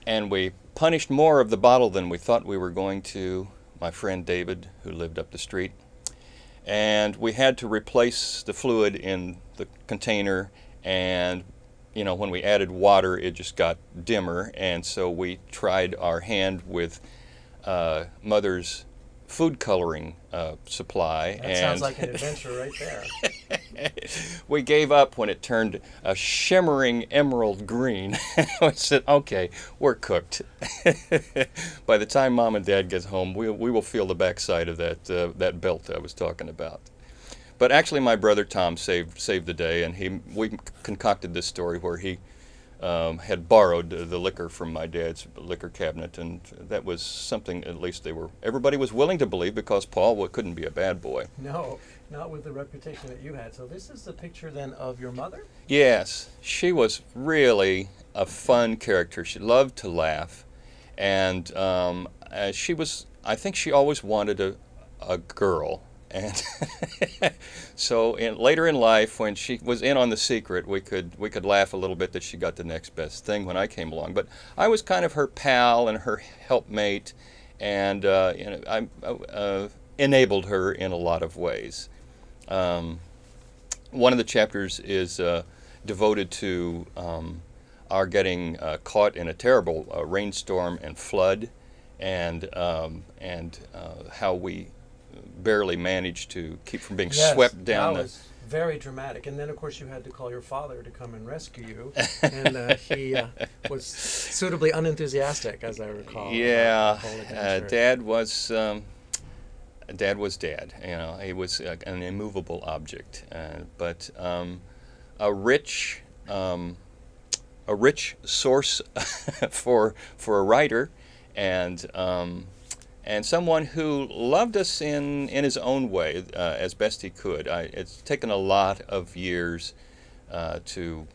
And we punished more of the bottle than we thought we were going to, my friend David, who lived up the street. And we had to replace the fluid in the container, and you know, when we added water, it just got dimmer, and so we tried our hand with Mother's food coloring supply. That sounds like an adventure right there. We gave up when it turned a shimmering emerald green. We said, okay, we're cooked. By the time Mom and Dad get home, we will feel the backside of that belt I was talking about. But actually, my brother Tom saved the day, and we concocted this story where he had borrowed the liquor from my dad's liquor cabinet, and that was something at least everybody was willing to believe, because Paul couldn't be a bad boy. No, not with the reputation that you had. So this is a picture then of your mother? Yes, she was really a fun character. She loved to laugh, and I think she always wanted a girl. And so later in life, when she was in on the secret, we could laugh a little bit that she got the next best thing when I came along. But I was kind of her pal and her helpmate, and you know, I enabled her in a lot of ways. One of the chapters is devoted to our getting caught in a terrible rainstorm and flood, and how we barely managed to keep from being swept down. That was very dramatic. And then, of course, you had to call your father to come and rescue you, and he was suitably unenthusiastic, as I recall. Yeah, Dad was Dad. You know, he was an immovable object, but a rich source for a writer, and someone who loved us in his own way as best he could. It's taken a lot of years to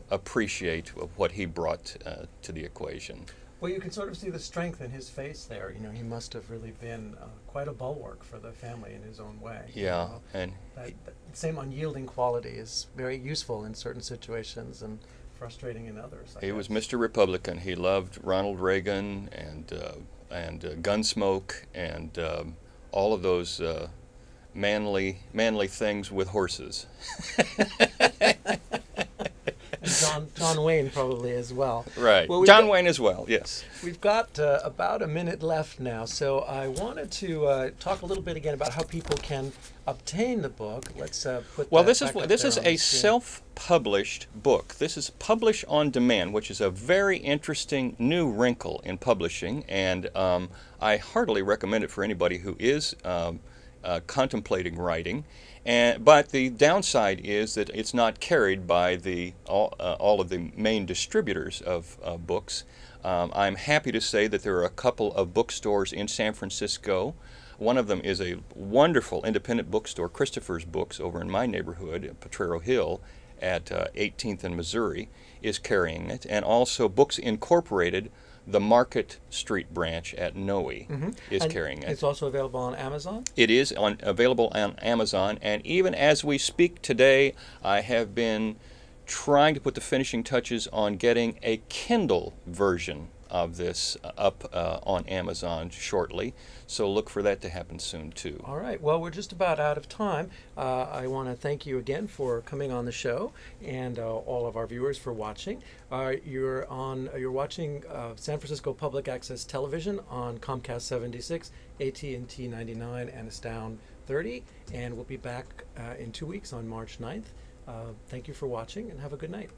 appreciate what he brought to the equation. Well, you can sort of see the strength in his face there. You know, he must have really been quite a bulwark for the family in his own way. Yeah, you know? and that same unyielding quality is very useful in certain situations and frustrating in others. He was Mr. Republican. He loved Ronald Reagan and Gunsmoke and all of those manly things with horses. John Wayne probably as well. Right. Well, John Wayne as well, yes. We've got about a minute left now, so I wanted to talk a little bit again about how people can obtain the book. Let's put well, that this is a self-published book. This is publish on demand, which is a very interesting new wrinkle in publishing, and I heartily recommend it for anybody who is contemplating writing. But the downside is that it's not carried by all of the main distributors of books. I'm happy to say that there are a couple of bookstores in San Francisco. One of them is a wonderful independent bookstore, Christopher's Books, over in my neighborhood, Potrero Hill, at 18th and Missouri, is carrying it. And also Books Incorporated, the Market Street branch at Noe, is carrying it. It's also available on Amazon? It is available on Amazon, and even as we speak today, I have been trying to put the finishing touches on getting a Kindle version of this up on Amazon shortly, so look for that to happen soon too. All right, well, we're just about out of time. I want to thank you again for coming on the show, and all of our viewers for watching. You're watching San Francisco Public Access Television on Comcast 76, AT&T 99, and Astound 30, and we'll be back in 2 weeks on March 9th. Thank you for watching, and have a good night.